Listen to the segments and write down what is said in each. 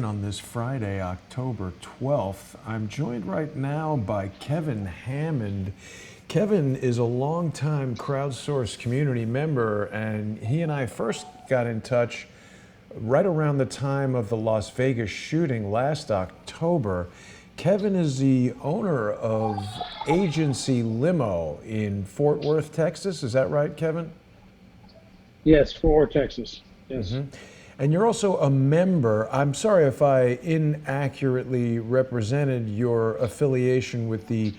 on this Friday, October 12th. I'm joined right now by Kevin Hammond. Kevin is a longtime Crowdsource community member, and he and I first got in touch right around the time of the Las Vegas shooting last October. Kevin is the owner of Agency Limo in Fort Worth, Texas. Is that right, Kevin? Yes, Fort Worth, Texas. Yes. Mm-hmm. And you're also a member. I'm sorry if I inaccurately represented your affiliation with the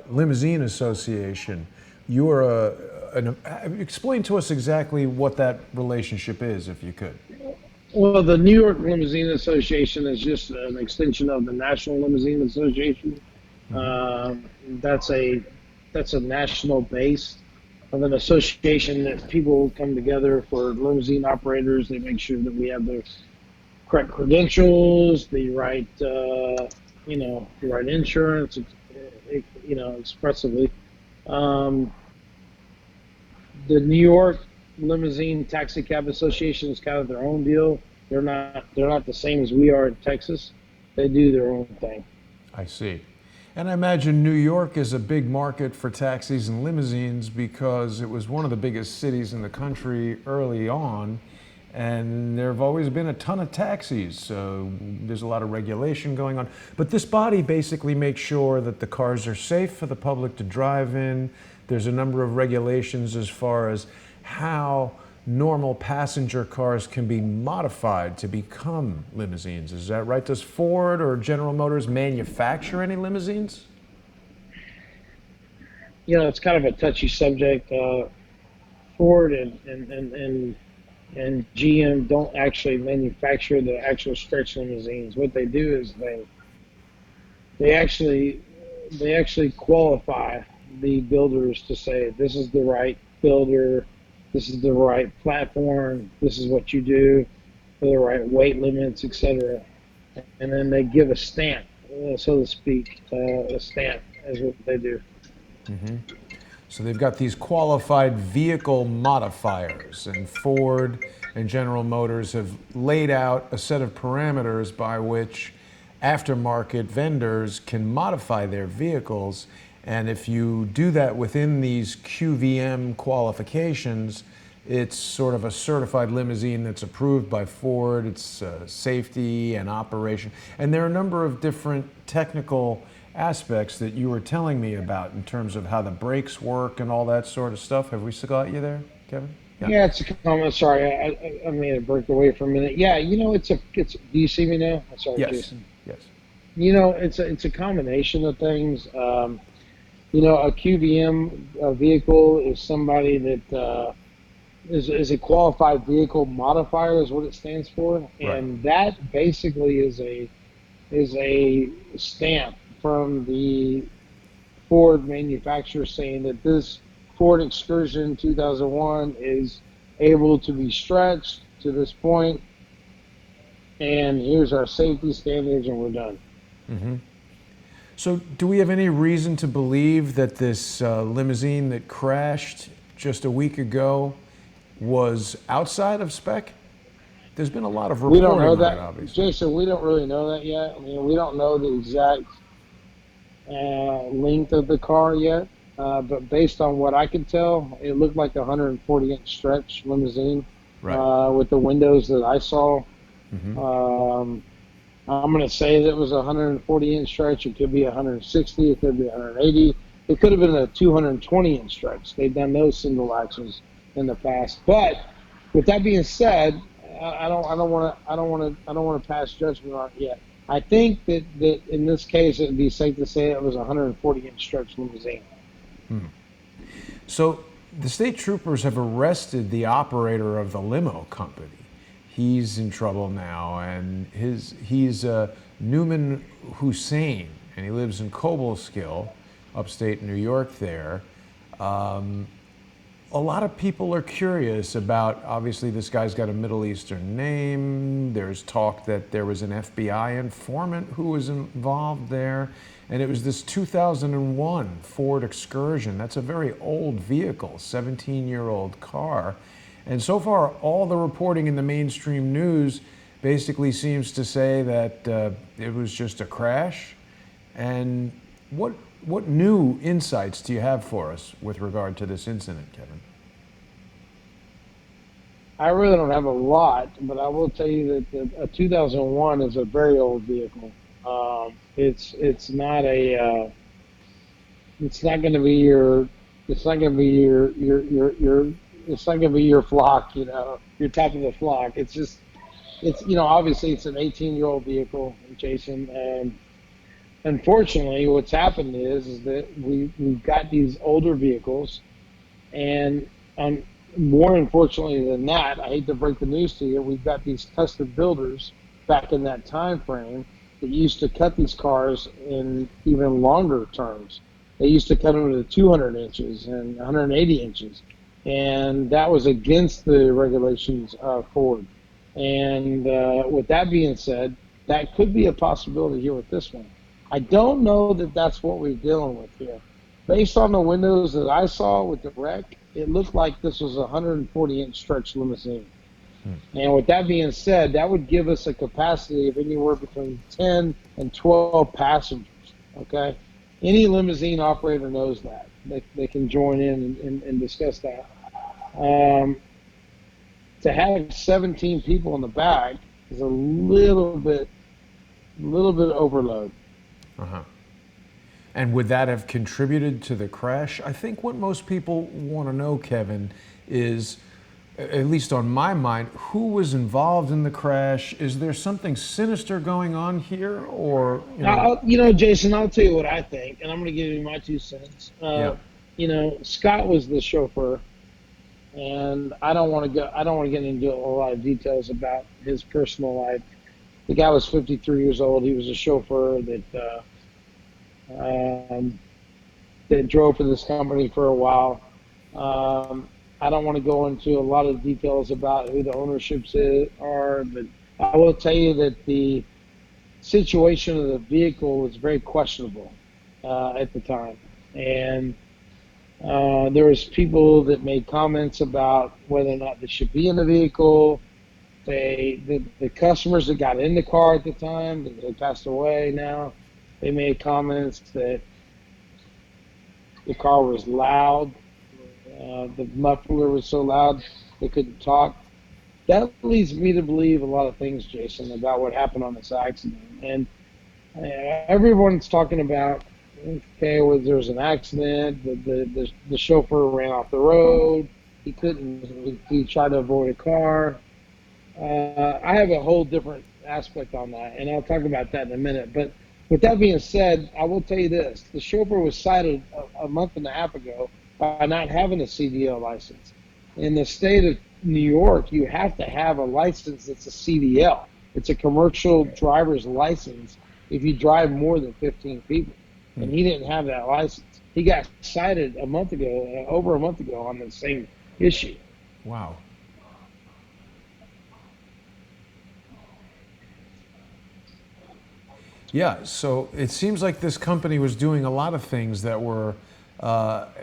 Limousine Association. You're explain to us exactly what that relationship is, if you could. Well, the New York Limousine Association is just an extension of the National Limousine Association. That's a national base of an association that people come together for limousine operators. They make sure that we have the correct credentials, the right, the right insurance, expressively. The New York Limousine Taxi Cab Association is kind of their own deal. They're not the same as we are in Texas. They do their own thing. I see. And I imagine New York is a big market for taxis and limousines because it was one of the biggest cities in the country early on, and there have always been a ton of taxis, so there's a lot of regulation going on. But this body basically makes sure that the cars are safe for the public to drive in. There's a number of regulations as far as how normal passenger cars can be modified to become limousines. Is that right? Does Ford or General Motors manufacture any limousines? It's kind of a touchy subject. Ford and GM don't actually manufacture the actual stretch limousines. What they do is they actually qualify the builders to say this is the right builder, this is the right platform, this is what you do, for the right weight limits, etc. And then they give a stamp, so to speak. A stamp is what they do. Mm-hmm. So they've got these qualified vehicle modifiers, and Ford and General Motors have laid out a set of parameters by which aftermarket vendors can modify their vehicles. And if you do that within these QVM qualifications, it's sort of a certified limousine that's approved by Ford. It's safety and operation. And there are a number of different technical aspects that you were telling me about in terms of how the brakes work and all that sort of stuff. Have we still got you there, Kevin? Yeah, it's a comment. Sorry, I made it break away for a minute. Yeah, it's do you see me now? Sorry, yes. Jason. Yes. It's a combination of things. A QVM vehicle is somebody that is a qualified vehicle modifier, is what it stands for, and that basically is a stamp from the Ford manufacturer saying that this Ford Excursion 2001 is able to be stretched to this point, and here's our safety standards, and we're done. Mm-hmm. So do we have any reason to believe that this limousine that crashed just a week ago was outside of spec? There's been a lot of reporting. We don't know that, obviously. Jason. We don't really know that yet. I mean, we don't know the exact length of the car yet. But based on what I could tell, it looked like a 140-inch stretch limousine with the windows that I saw. Mm-hmm. I'm going to say that it was a 140-inch stretch. It could be 160. It could be 180. It could have been a 220-inch stretch. They've done those single axles in the past. But with that being said, I don't want to pass judgment on it yet. I think that in this case it would be safe to say it was a 140-inch stretch limousine. Hmm. So the state troopers have arrested the operator of the limo company. He's in trouble now, and he's Newman Hussein, and he lives in Cobleskill, upstate New York there. A lot of people are curious about, obviously this guy's got a Middle Eastern name. There's talk that there was an FBI informant who was involved there. And it was this 2001 Ford Excursion. That's a very old vehicle, 17-year-old car. And so far, all the reporting in the mainstream news basically seems to say that it was just a crash. And what new insights do you have for us with regard to this incident, Kevin? I really don't have a lot, but I will tell you that a 2001 is a very old vehicle. It's not a it's not going to be your it's not going to be your it's not going to be your flock, your top of the flock. It's just obviously it's an 18-year-old vehicle, Jason, and unfortunately what's happened is that we've got these older vehicles, and more unfortunately than that, I hate to break the news to you, we've got these custom builders back in that time frame that used to cut these cars in even longer terms. They used to cut them to 200 inches and 180 inches, and that was against the regulations of Ford. And with that being said, that could be a possibility here with this one. I don't know that that's what we're dealing with here. Based on the windows that I saw with the wreck, it looked like this was a 140-inch stretch limousine. And with that being said, that would give us a capacity of anywhere between 10 and 12 passengers, okay? Any limousine operator knows that. They can join in and discuss that. To have 17 people in the back is a little bit overload. Uh-huh. And would that have contributed to the crash? I think what most people want to know, Kevin, is, at least on my mind, who was involved in the crash? Is there something sinister going on here, or Jason, I'll tell you what I think, and I'm going to give you my 2 cents. Yeah. Scott was the chauffeur, and I don't want to get into a lot of details about his personal life. The guy was 53 years old. He was a chauffeur that drove for this company for a while. I don't want to go into a lot of details about who the ownerships are, but I will tell you that the situation of the vehicle was very questionable at the time. And there was people that made comments about whether or not they should be in the vehicle. The customers that got in the car at the time, they passed away now, they made comments that the car was loud. The muffler was so loud they couldn't talk. That leads me to believe a lot of things, Jason, about what happened on this accident. And everyone's talking about, okay, well, there was an accident, the chauffeur ran off the road, he tried to avoid a car. I have a whole different aspect on that, and I'll talk about that in a minute. But with that being said, I will tell you this. The chauffeur was cited a month and a half ago by not having a CDL license. In the state of New York, you have to have a license that's a CDL. It's a commercial driver's license if you drive more than 15 people. And he didn't have that license. He got cited over a month ago on the same issue. Wow. Yeah, so it seems like this company was doing a lot of things that were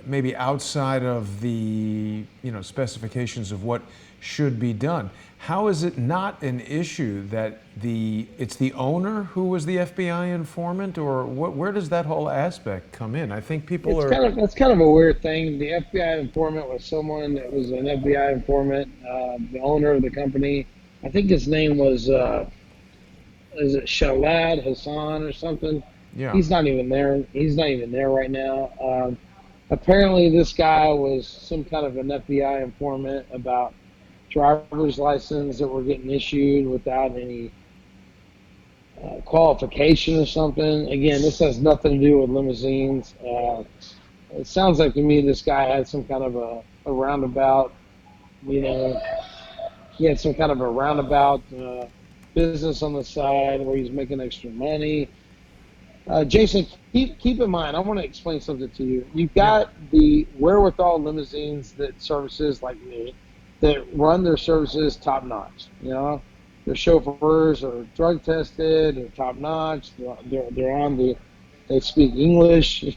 maybe outside of the specifications of what should be done. How is it not an issue that it's the owner who was the FBI informant, or where does that whole aspect come in? I think that's kind of a weird thing. The FBI informant was someone that was an FBI informant, the owner of the company. I think his name was is it Shalad Hassan or something? Yeah. He's not even there. He's not even there right now. Apparently, this guy was some kind of an FBI informant about driver's license that were getting issued without any qualification or something. Again, this has nothing to do with limousines. It sounds like to me this guy had some kind of a roundabout, he had some kind of a roundabout business on the side where he's making extra money. Jason, keep in mind, I want to explain something to you. You've got the wherewithal limousines that services like me that run their services top notch. Their chauffeurs are drug tested, they're top notch, they speak English.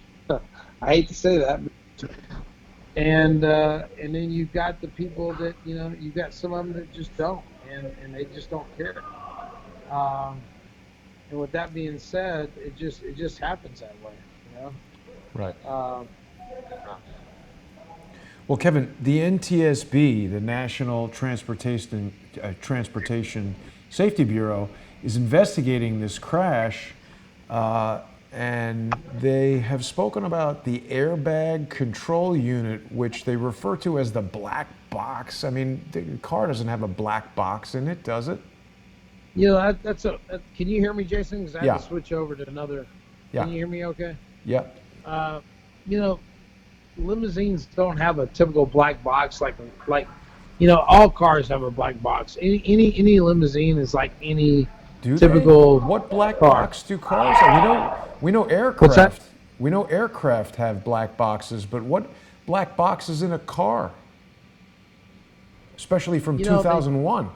I hate to say that. And then you've got the people that, you've got some of them that just don't, and they just don't care. Um, and with that being said, it just happens that way, you know. Right. Um, Well, Kevin, the NTSB, the National Transportation Safety Bureau, is investigating this crash, uh, and they have spoken about the airbag control unit, which they refer to as the black box. I mean, the car doesn't have a black box in it, does it? can you hear me, Jason? Because I had to Yeah, switch over to another. Can yeah, you hear me? Okay. yeah. Uh, you know, limousines don't have a typical black box all cars have a black box. Any limousine is like any Do they? typical What black car. box do cars? We know What's that? aircraft. We know aircraft have black boxes, but what black box is in a car? Especially from You know, they 2001.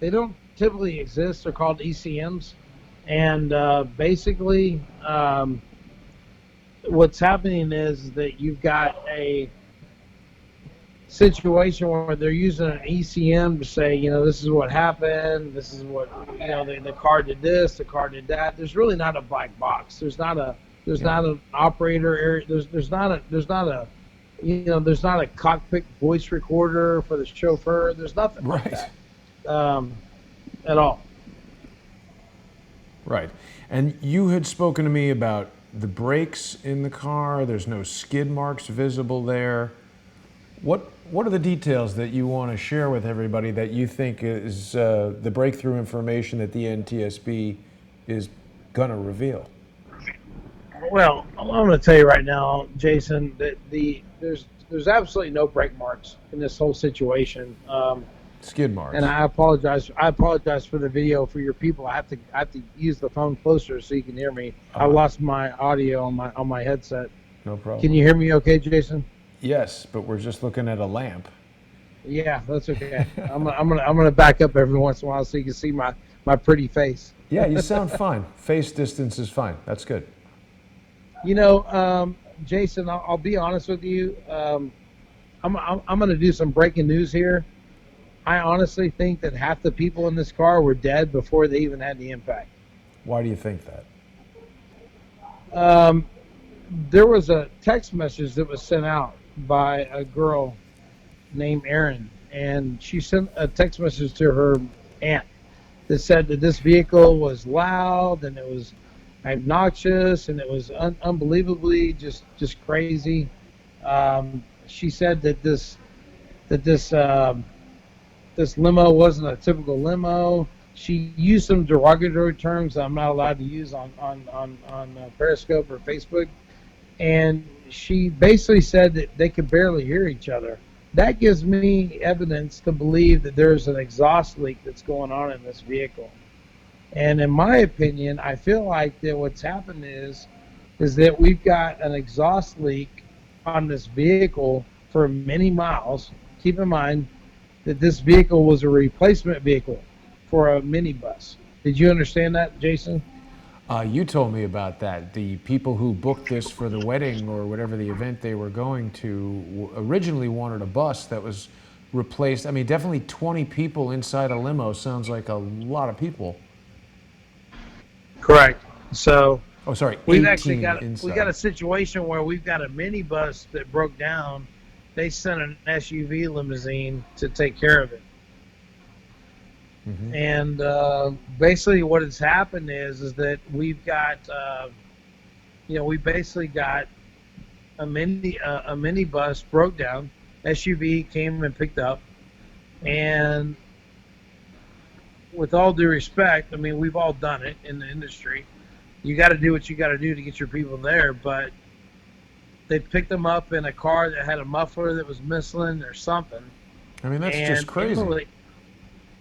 they don't typically exist. They're called ECMs, and basically, what's happening is that you've got a situation where they're using an ECM to say, this is what happened, this is what, the car did this, the car did that. There's really not a black box. There's Yeah. not an operator area. There's not a cockpit voice recorder for the chauffeur. There's nothing like Right. that at all. Right. And you had spoken to me about the brakes in the car. There's no skid marks visible there. What are the details that you want to share with everybody that you think is the breakthrough information that the NTSB is going to reveal? Well, I'm going to tell you right now, Jason, that there's absolutely no brake marks in this whole situation. Skid marks. And I apologize. I apologize for the video for your people. I have to use the phone closer so you can hear me. I lost my audio on my headset. No problem. Can you hear me okay, Jason? Yes, but we're just looking at a lamp. Yeah, that's okay. I'm gonna back up every once in a while so you can see my pretty face. Yeah, you sound fine. Face distance is fine. That's good. Jason, I'll be honest with you. I'm gonna do some breaking news here. I honestly think that half the people in this car were dead before they even had the impact. Why do you think that? There was a text message that was sent out by a girl named Erin, and she sent a text message to her aunt that said that this vehicle was loud and it was obnoxious and it was unbelievably just crazy. She said that this limo wasn't a typical limo. She used some derogatory terms that I'm not allowed to use on Periscope or Facebook, and she basically said that they could barely hear each other. That gives me evidence to believe that there's an exhaust leak that's going on in this vehicle. And in my opinion, I feel like that what's happened is that we've got an exhaust leak on this vehicle for many miles. Keep in mind that this vehicle was a replacement vehicle for a minibus. Did you understand that, Jason? You told me about that. The people who booked this for the wedding or whatever the event they were going to originally wanted a bus that was replaced. I mean, definitely 20 people inside a limo sounds like a lot of people. Correct. So Oh, sorry, we've 18 actually got inside. a situation where we've got a minibus that broke down. They sent an SUV limousine to take care of it. Mm-hmm. And basically what has happened is that we've got, we basically got a minibus broke down. SUV came and picked up. And with all due respect, I mean, we've all done it in the industry. You got to do what you got to do to get your people there. But they picked them up in a car that had a muffler that was missing or something. I mean, that's just crazy.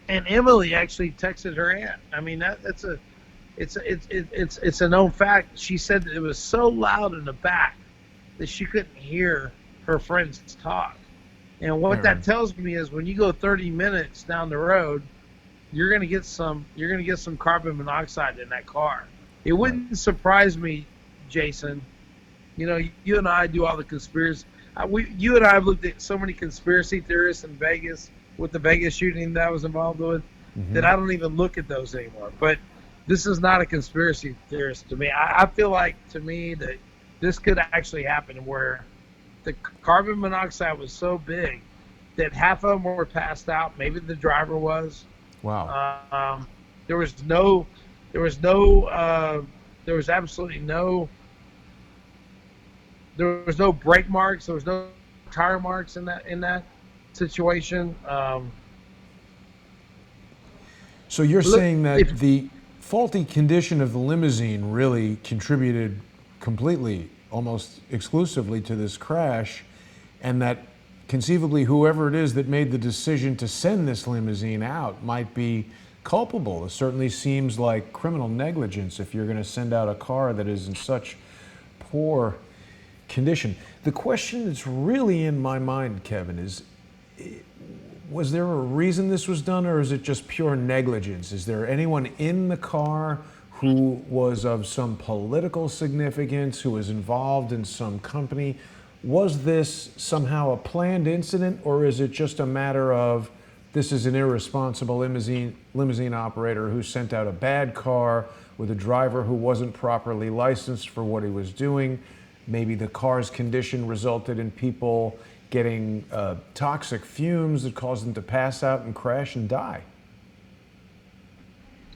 Emily actually texted her aunt. I mean, it's a known fact. She said that it was so loud in the back that she couldn't hear her friends talk. And what that tells me is when you go 30 minutes down the road, you're gonna get some carbon monoxide in that car. It wouldn't surprise me, Jason. You and I do all the conspiracy. You and I have looked at so many conspiracy theorists in Vegas with the Vegas shooting that I was involved with. that I don't even look at those anymore. But this is not a conspiracy theorist to me. I feel like, to me, that this could actually happen, where the carbon monoxide was so big that half of them were passed out. Maybe the driver was. Wow. There was no, there was no, there was absolutely no, there was no brake marks. There was no tire marks in that situation. So you're saying that the faulty condition of the limousine really contributed completely, almost exclusively, to this crash, and that conceivably whoever it is that made the decision to send this limousine out might be culpable. It certainly seems like criminal negligence if you're going to send out a car that is in such poor condition. The question that's really in my mind, Kevin, is, was there a reason this was done, or is it just pure negligence? Is there anyone in the car who was of some political significance, who was involved in some company? Was this somehow a planned incident, or is it just a matter of this is an irresponsible limousine operator who sent out a bad car with a driver who wasn't properly licensed for what he was doing? Maybe the car's condition resulted in people getting toxic fumes that caused them to pass out and crash and die.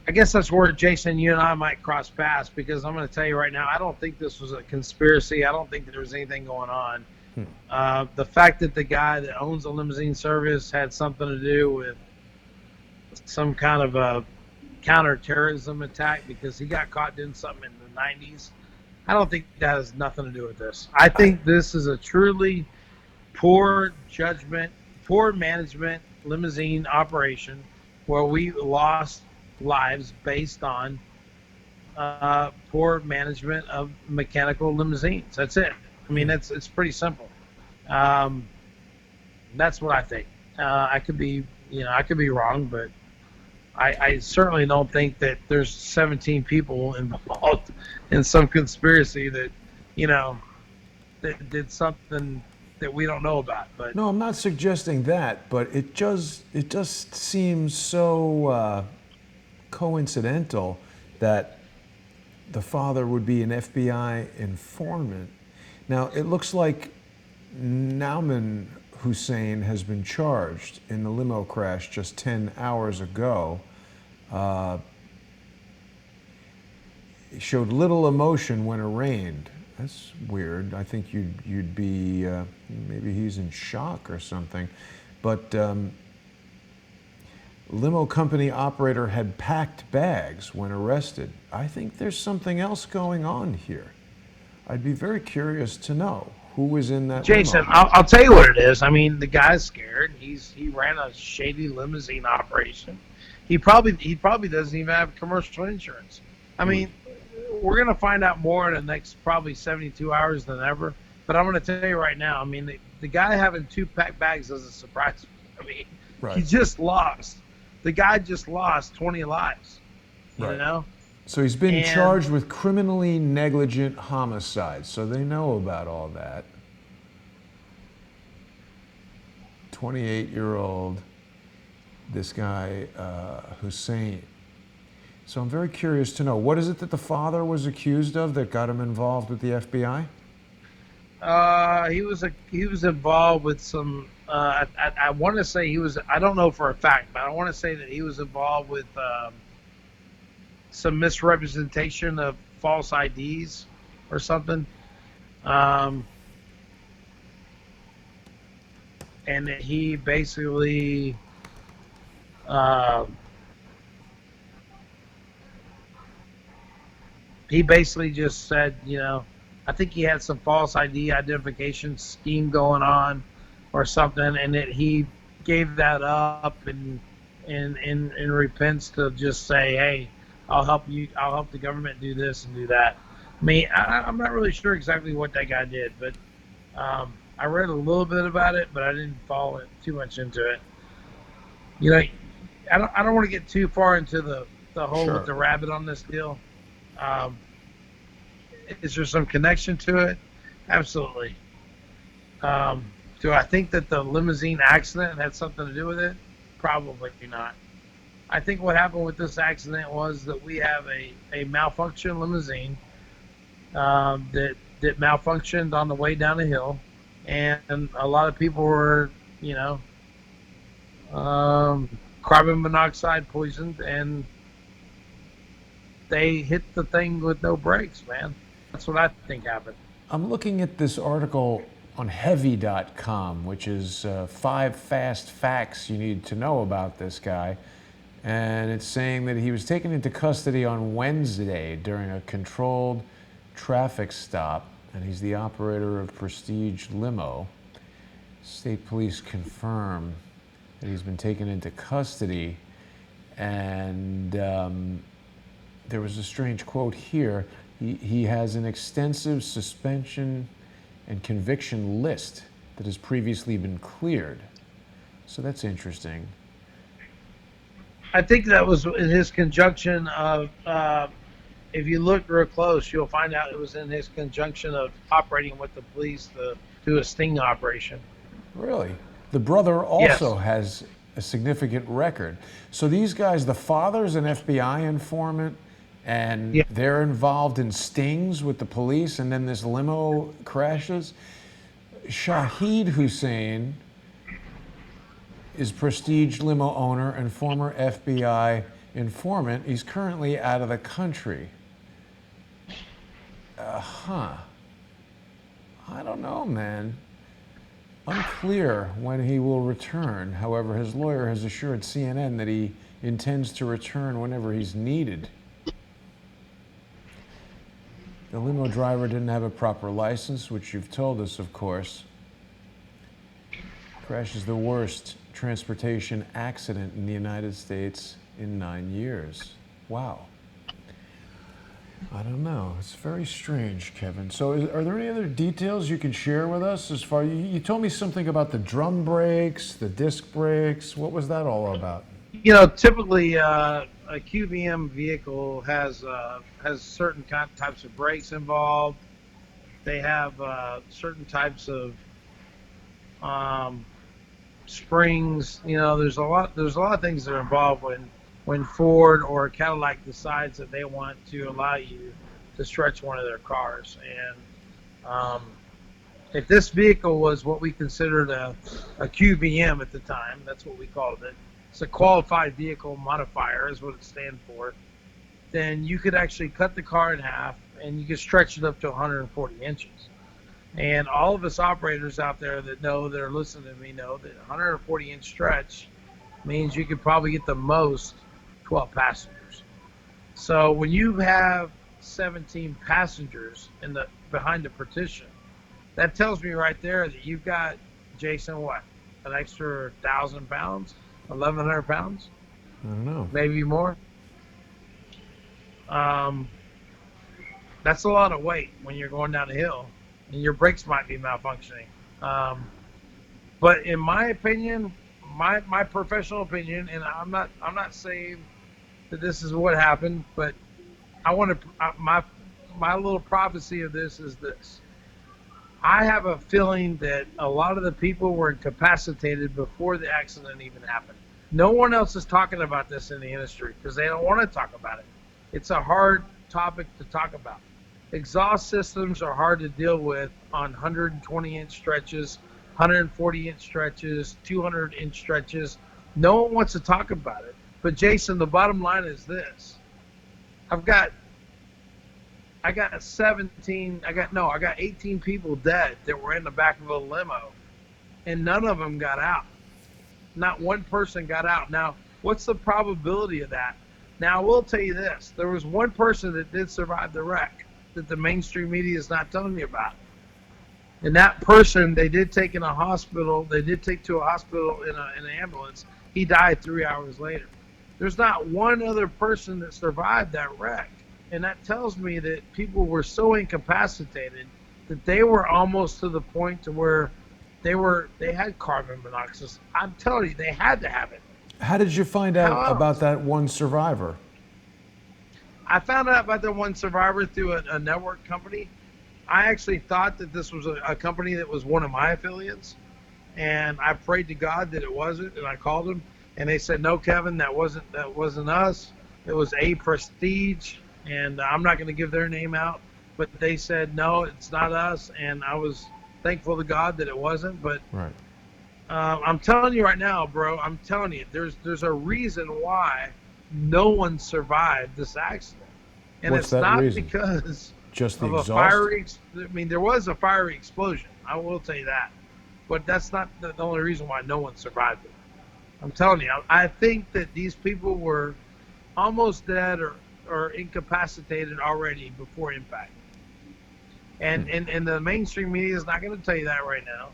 I guess that's where, Jason, you and I might cross paths, because I'm going to tell you right now, I don't think this was a conspiracy. I don't think that there was anything going on. The fact that the guy that owns the limousine service had something to do with some kind of a counterterrorism attack because he got caught doing something in the 90s, I don't think that has nothing to do with this. I think this is a truly poor judgment, poor management limousine operation where we lost lives based on poor management of mechanical limousines. That's it. I mean, it's pretty simple. That's what I think. I could be wrong, but I certainly don't think that there's 17 people involved in some conspiracy that did something that we don't know about. But no, I'm not suggesting that, but it just seems so coincidental that the father would be an FBI informant. Now, it looks like Nauman Hussein has been charged in the limo crash just 10 hours ago. He showed little emotion when arraigned. That's weird. I think you'd be, maybe he's in shock or something. But limo company operator had packed bags when arrested. I think there's something else going on here. I'd be very curious to know who was in that Jason, limo. I'll tell you what it is. I mean, the guy's scared. He ran a shady limousine operation. He probably doesn't even have commercial insurance. I mean, we're going to find out more in the next probably 72 hours than ever. But I'm going to tell you right now, I mean, the guy having 2 packed bags doesn't surprise me. I mean, right. He just lost. The guy just lost 20 lives. You know? So he's been charged with criminally negligent homicide. So they know about all that. 28-year-old, this guy, Hussein. So I'm very curious to know, what is it that the father was accused of that got him involved with the FBI? He was involved with some. I want to say he was. I don't know for a fact, but I want to say that he was involved with some misrepresentation of false IDs or something. And that he basically just said, I think he had some false ID identification scheme going on or something, and that he gave that up and repents to just say, hey, I'll help the government do this and do that. I mean, I'm not really sure exactly what that guy did, but I read a little bit about it, but I didn't follow it too much into it. I don't want to get too far into the hole with the rabbit on this deal. Is there some connection to it? Absolutely. Do I think that the limousine accident had something to do with it? Probably not. I think what happened with this accident was that we have a malfunction limousine that malfunctioned on the way down the hill, and a lot of people were, you know, carbon monoxide poisoned, and they hit the thing with no brakes, man. That's what I think happened. I'm looking at this article on heavy.com, which is 5 fast facts you need to know about this guy. And it's saying that he was taken into custody on Wednesday during a controlled traffic stop, and he's the operator of Prestige Limo. State police confirm that he's been taken into custody, and there was a strange quote here. He has an extensive suspension and conviction list that has previously been cleared. So that's interesting. I think that was in his conjunction of, if you look real close, you'll find out it was in his conjunction of operating with the police to do a sting operation. Really? The brother also Yes. has a significant record. So these guys, the father's an FBI informant, and Yeah. they're involved in stings with the police, and then this limo crashes. Shahid Hussein is Prestige Limo owner and former FBI informant. He's currently out of the country. I don't know, man. Unclear when he will return. However, his lawyer has assured CNN that he intends to return whenever he's needed. The limo driver didn't have a proper license, which you've told us, of course. Crash is the worst transportation accident in the United States in 9 years. Wow. I don't know. It's very strange, Kevin. So are there any other details you can share with us? As far you told me something about the drum brakes, the disc brakes. What was that all about? You know, typically a QVM vehicle has certain types of brakes involved. They have certain types of springs. You know, there's a lot of things that are involved when Ford or Cadillac decides that they want to allow you to stretch one of their cars. And if this vehicle was what we considered a QVM at the time, that's what we called it. It's a qualified vehicle modifier is what it stands for. Then you could actually cut the car in half and you could stretch it up to 140 inches. And all of us operators out there that are listening to me know that 140 inch stretch means you could probably get the most 12 passengers. So when you have 17 passengers behind the partition, that tells me right there that you've got, Jason, what, an extra 1,000 pounds, 1,100 pounds? I don't know. Maybe more. That's a lot of weight when you're going down a hill, and your brakes might be malfunctioning. But in my opinion, my professional opinion, and I'm not saying that this is what happened, but I want to my little prophecy of this is this. I have a feeling that a lot of the people were incapacitated before the accident even happened. No one else is talking about this in the industry because they don't want to talk about it. It's a hard topic to talk about. Exhaust systems are hard to deal with on 120-inch stretches, 140-inch stretches, 200-inch stretches. No one wants to talk about it. But Jason, the bottom line is this. I got 18 people dead that were in the back of a limo, and none of them got out. Not one person got out. Now, what's the probability of that? Now, I will tell you this. There was one person that did survive the wreck that the mainstream media is not telling you about. And that person, they did take in a hospital. They did take to a hospital in an ambulance. He died 3 hours later. There's not one other person that survived that wreck. And that tells me that people were so incapacitated that they were almost to the point to where they had carbon monoxide. I'm telling you, they had to have it. How did you find out about that one survivor? I found out about that one survivor through a network company. I actually thought that this was a company that was one of my affiliates, and I prayed to God that it wasn't, and I called him. And they said, no, Kevin, that wasn't us. It was A Prestige, and I'm not going to give their name out. But they said, no, it's not us. And I was thankful to God that it wasn't. But Right. I'm telling you right now, bro, I'm telling you, there's a reason why no one survived this accident. And What's it's that not reason? because Just the of a exhaust? I mean, there was a fiery explosion. I will tell you that. But that's not the only reason why no one survived it. I'm telling you, I think that these people were almost dead or incapacitated already before impact. And the mainstream media is not going to tell you that right now.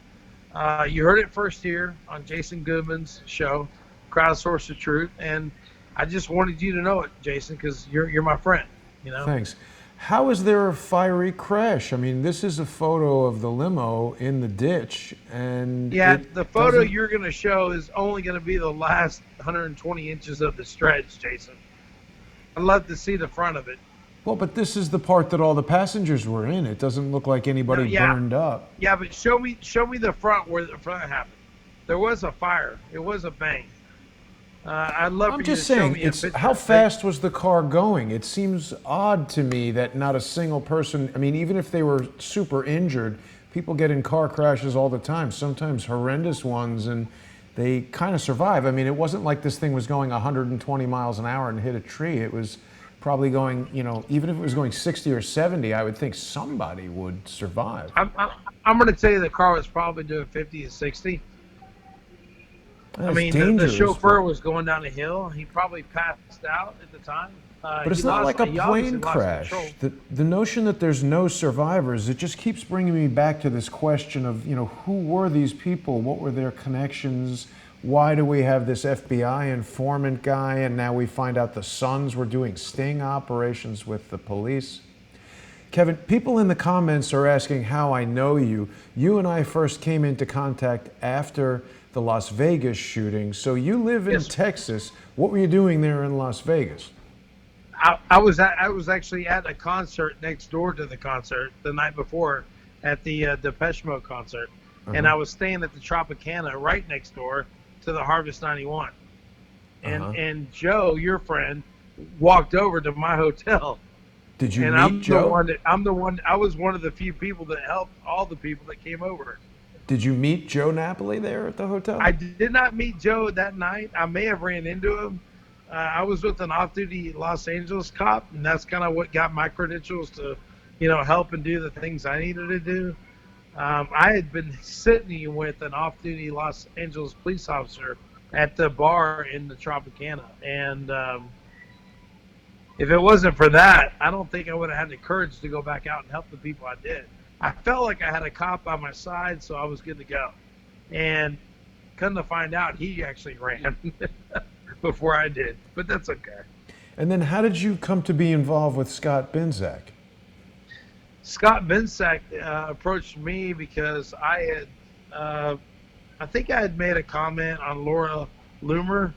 You heard it first here on Jason Goodman's show, Crowdsource the Truth, and I just wanted you to know it, Jason, because you're my friend. You know. Thanks. How is there a fiery crash? I mean, this is a photo of the limo in the ditch, and yeah, the photo doesn't... you're going to show is only going to be the last 120 inches of the stretch, Jason. I'd love to see the front of it. Well, but this is the part that all the passengers were in. It doesn't look like anybody burned up. Yeah, but show me the front where the front happened. There was a fire. It was a bang. I'd love for you to show me a picture. How fast was the car going? It seems odd to me that not a single person, I mean, even if they were super injured, people get in car crashes all the time, sometimes horrendous ones, and they kind of survive. I mean, it wasn't like this thing was going 120 miles an hour and hit a tree. It was probably going, you know, even if it was going 60 or 70, I would think somebody would survive. I'm going to tell you the car was probably doing 50 to 60. That's I mean, the chauffeur was going down a hill. He probably passed out at the time. But it's not like a plane crash. The notion that there's no survivors, it just keeps bringing me back to this question of, you know, who were these people? What were their connections? Why do we have this FBI informant guy, and now we find out the Sons were doing sting operations with the police? Kevin, people in the comments are asking how I know you. You and I first came into contact after the Las Vegas shooting. So you live in Texas. What were you doing there in Las Vegas? I was actually at a concert next door to the concert the night before at the Depeche Mode concert. And I was staying at the Tropicana right next door to the Harvest 91. And Joe, your friend, walked over to my hotel. Did you meet Joe? I was one of the few people that helped all the people that came over. Did you meet Joe Napoli there at the hotel? I did not meet Joe that night. I may have ran into him. I was with an off-duty Los Angeles cop, and that's kind of what got my credentials to, you know, help and do the things I needed to do. I had been sitting with an off-duty Los Angeles police officer at the bar in the Tropicana, and if it wasn't for that, I don't think I would have had the courage to go back out and help the people I did. I felt like I had a cop by my side, so I was good to go. And come to find out, he actually ran before I did, but that's okay. And then how did you come to be involved with Scott Binczak? Scott Binczak approached me because I think I had made a comment on Laura Loomer's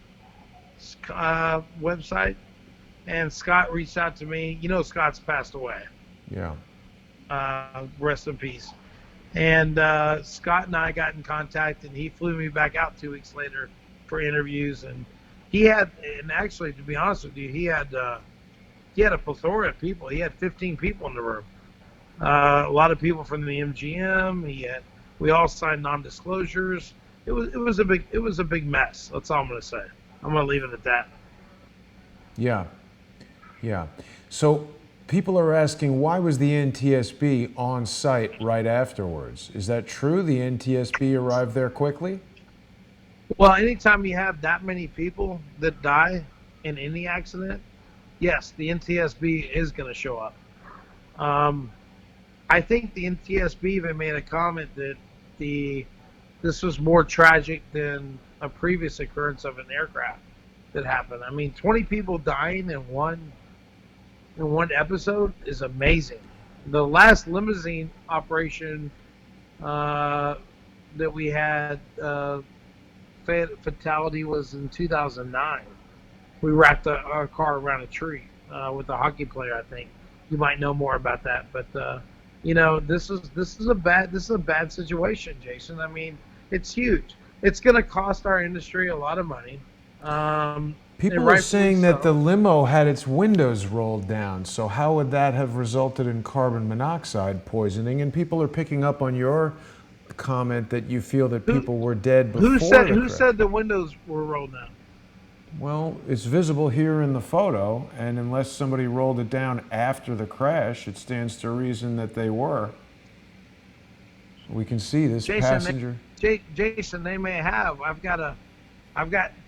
website, and Scott reached out to me. You know, Scott's passed away. Yeah. Rest in peace. And Scott and I got in contact, and he flew me back out 2 weeks later for interviews. And actually, to be honest with you, he had a plethora of people. He had 15 people in the room. A lot of people from the MGM. We all signed non-disclosures. It was a big mess. That's all I'm going to say. I'm going to leave it at that. Yeah. So people are asking, why was the NTSB on site right afterwards? Is that true? The NTSB arrived there quickly? Well, anytime you have that many people that die in any accident, yes, the NTSB is going to show up. I think the NTSB even made a comment that this was more tragic than a previous occurrence of an aircraft that happened. I mean, 20 people dying in one episode is amazing. The last limousine operation that we had fatality was in 2009. We wrapped our car around a tree with a hockey player. I think you might know more about that, but you know, this is a bad situation, Jason. I mean, it's huge. It's going to cost our industry a lot of money. And People are rightfully saying that the so. limo had its windows rolled down. So how would that have resulted in carbon monoxide poisoning? And people are picking up on your comment that you feel that Who people were dead who before said the who crash. said the windows were rolled down? Well, it's visible here in the photo, and unless somebody rolled it down after the crash, it stands to reason that they were. We can see this Jason, passenger. Jason, they may have. I've got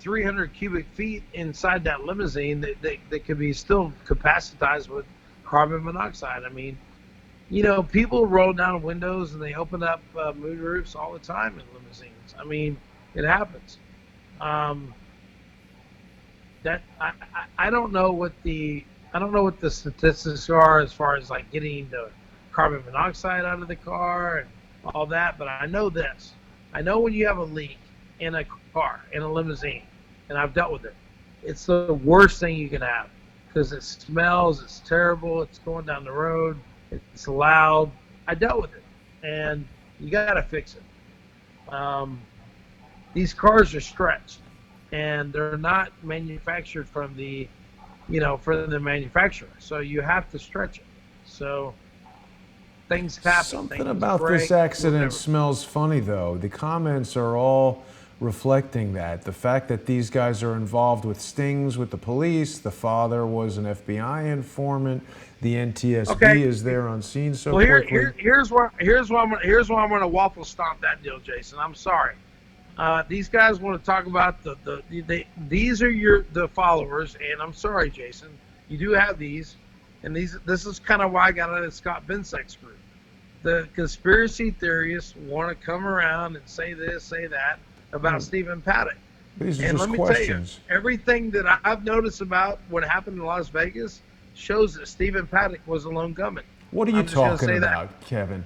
300 cubic feet inside that limousine that could be still capacitized with carbon monoxide. I mean, people roll down windows and they open up moon roofs all the time in limousines. I mean, it happens. Um, that I don't know what the statistics are as far as like getting the carbon monoxide out of the car and all that, but I know this. I know when you have a leak in a car, in a limousine, and I've dealt with it. It's the worst thing you can have because it smells, it's terrible, it's going down the road, it's loud. I dealt with it, and you got to fix it. These cars are stretched, and they're not manufactured from the manufacturer, so you have to stretch it. So things happen. Something Things about break, this accident whatever. smells funny, though. The comments are all reflecting that. The fact that these guys are involved with stings with the police, the father was an FBI informant, the NTSB Okay. is there on scene so Well, quickly. here's why I'm gonna waffle stomp that deal, Jason. I'm sorry. These guys want to talk about these are the followers, and I'm sorry, Jason. You do have these, and this is kind of why I got out of the Scott Bensek's group. The conspiracy theorists want to come around and say this, say that about Stephen Paddock. These are And just let me questions. tell you, everything that I've noticed about what happened in Las Vegas shows that Stephen Paddock was a lone gunman. What are you I'm just gonna talking say that. about, Kevin?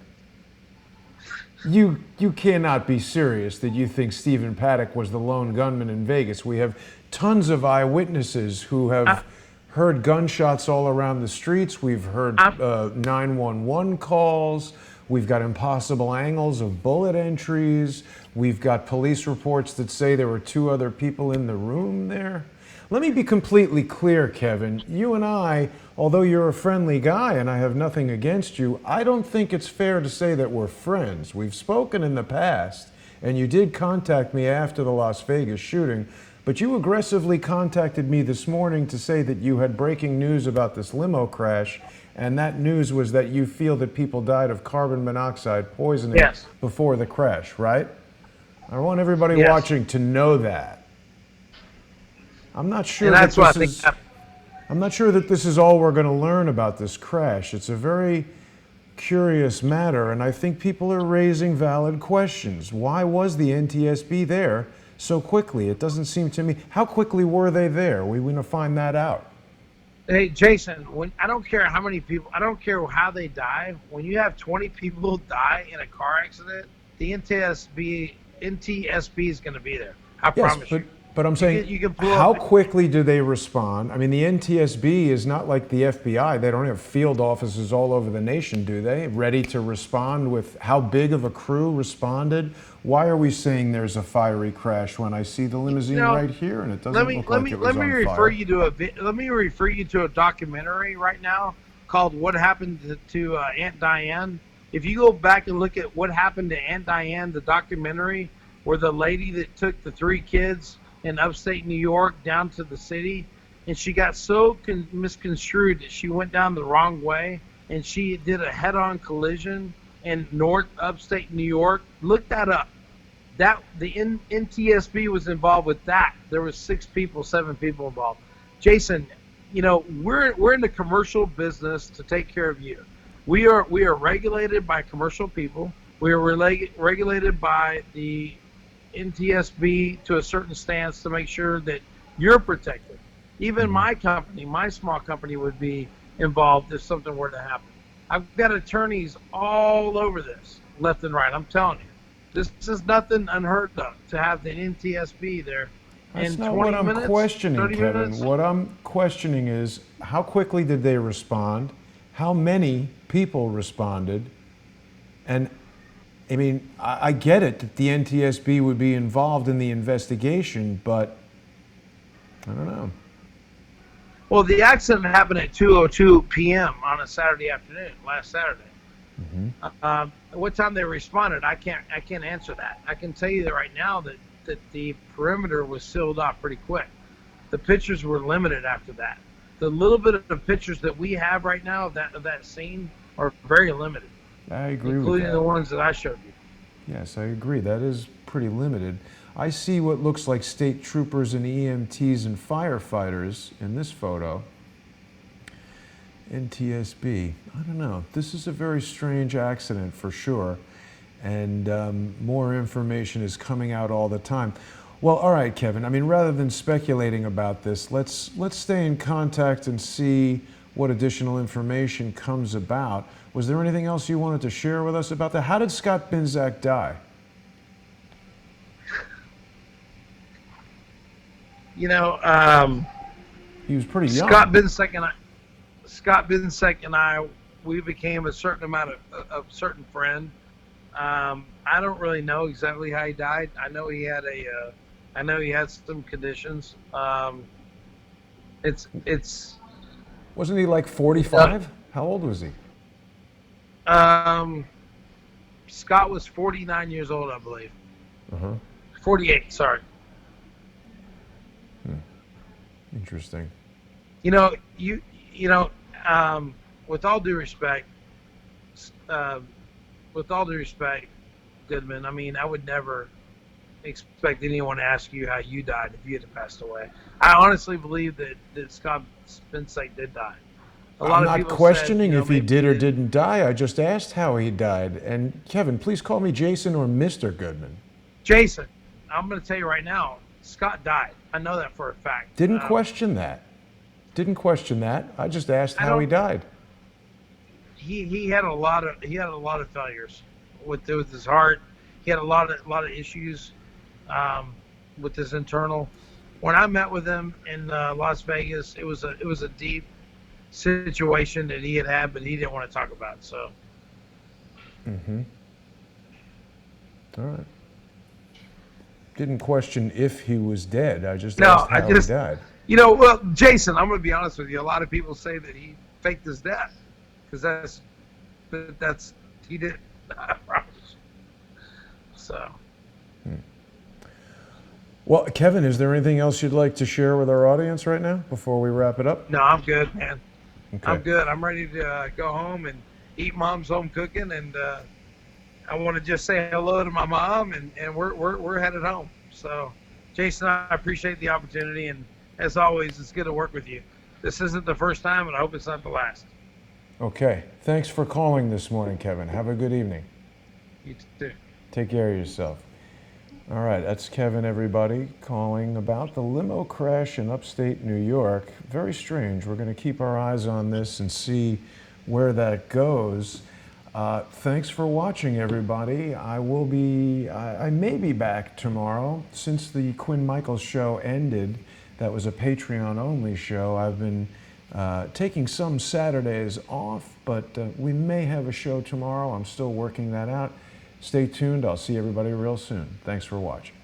You cannot be serious that you think Stephen Paddock was the lone gunman in Vegas. We have tons of eyewitnesses who have heard gunshots all around the streets. We've heard 911 calls. We've got impossible angles of bullet entries. We've got police reports that say there were two other people in the room there. Let me be completely clear, Kevin. You and I, although you're a friendly guy and I have nothing against you, I don't think it's fair to say that we're friends. We've spoken in the past, and you did contact me after the Las Vegas shooting, but you aggressively contacted me this morning to say that you had breaking news about this limo crash, and that news was that you feel that people died of carbon monoxide poisoning Yes. before the crash, right? I want everybody Yes. watching to know that. I'm not sure And that that's what I this think is. happened. I'm not sure that this is all we're going to learn about this crash. It's a very curious matter, and I think people are raising valid questions. Why was the NTSB there so quickly? It doesn't seem to me. How quickly were they there? We want to find that out. Hey, Jason, I don't care how many people, I don't care how they die. When you have 20 people die in a car accident, the NTSB is going to be there. I Yes, promise you. but I'm saying, you can pull how up- quickly do they respond? I mean, the NTSB is not like the FBI. They don't have field offices all over the nation, do they? Ready to respond with how big of a crew responded? Why are we saying there's a fiery crash when I see the limousine right here and it doesn't look like it was on fire? Let me refer you to a documentary right now called "What Happened to Aunt Diane." If you go back and look at what happened to Aunt Diane, the documentary where the lady that took the 3 kids in upstate New York down to the city, and she got so misconstrued that she went down the wrong way, and she did a head-on collision in upstate New York. Look that up. That the NTSB was involved with that. There was 7 people involved. Jason, we're in the commercial business to take care of you. We are regulated by commercial people. We are regulated by the NTSB to a certain stance to make sure that you're protected. Even my company, my small company, would be involved if something were to happen. I've got attorneys all over this, left and right. I'm telling you, this is nothing unheard of to have the NTSB there. That's in not 20 what I'm minutes, questioning, 30 Kevin. minutes. What I'm questioning is how quickly did they respond? How many people responded? And I mean, I get it that the NTSB would be involved in the investigation, but I don't know. Well, the accident happened at 2:02 p.m. on a Saturday afternoon, last Saturday. What time they responded, I can't answer that. I can tell you that right now that the perimeter was sealed off pretty quick. The pictures were limited after that. The little bit of pictures that we have right now of that scene are very limited. I agree with that. Including the ones that I showed you. Yes, I agree. That is pretty limited. I see what looks like state troopers and EMTs and firefighters in this photo. NTSB. I don't know. This is a very strange accident for sure. And more information is coming out all the time. Well, all right, Kevin. I mean, rather than speculating about this, let's stay in contact and see what additional information comes about. Was there anything else you wanted to share with us about that? How did Scott Binczak die? You know, He was pretty young. Scott Binczak and I, we became a certain amount of certain friend. I don't really know exactly how he died. I know he had some conditions. Wasn't he like 45? How old was he? Scott was 49 years old, I believe. 48, sorry. Interesting. You know, with all due respect, Goodman, I mean, I would never expect anyone to ask you how you died if you had passed away. I honestly believe that Scott Binczak did die. I'm not questioning if he did or didn't die. I just asked how he died. And Kevin, please call me Jason or Mr. Goodman. Jason, I'm going to tell you right now, Scott died. I know that for a fact. Didn't question that. Didn't question that. I just asked how he died. He had a lot of failures with his heart. He had a lot of issues with his internal. When I met with him in Las Vegas, it was a deep situation that he had, but he didn't want to talk about. So. All right. Didn't question if he was dead. I just asked how he died. You know, well, Jason, I'm going to be honest with you. A lot of people say that he faked his death because he did. I promise. So. Well, Kevin, is there anything else you'd like to share with our audience right now before we wrap it up? No, I'm good, man. Okay. I'm good. I'm ready to go home and eat Mom's home cooking, and I want to just say hello to my mom, and we're headed home. So, Jason, I appreciate the opportunity, and as always, it's good to work with you. This isn't the first time, and I hope it's not the last. Okay. Thanks for calling this morning, Kevin. Have a good evening. You too. Take care of yourself. All right, that's Kevin, everybody, calling about the limo crash in upstate New York. Very strange. We're going to keep our eyes on this and see where that goes. Thanks for watching, everybody. I may be back tomorrow. Since the Quinn Michaels show ended, that was a Patreon-only show. I've been taking some Saturdays off, but we may have a show tomorrow. I'm still working that out. Stay tuned. I'll see everybody real soon. Thanks for watching.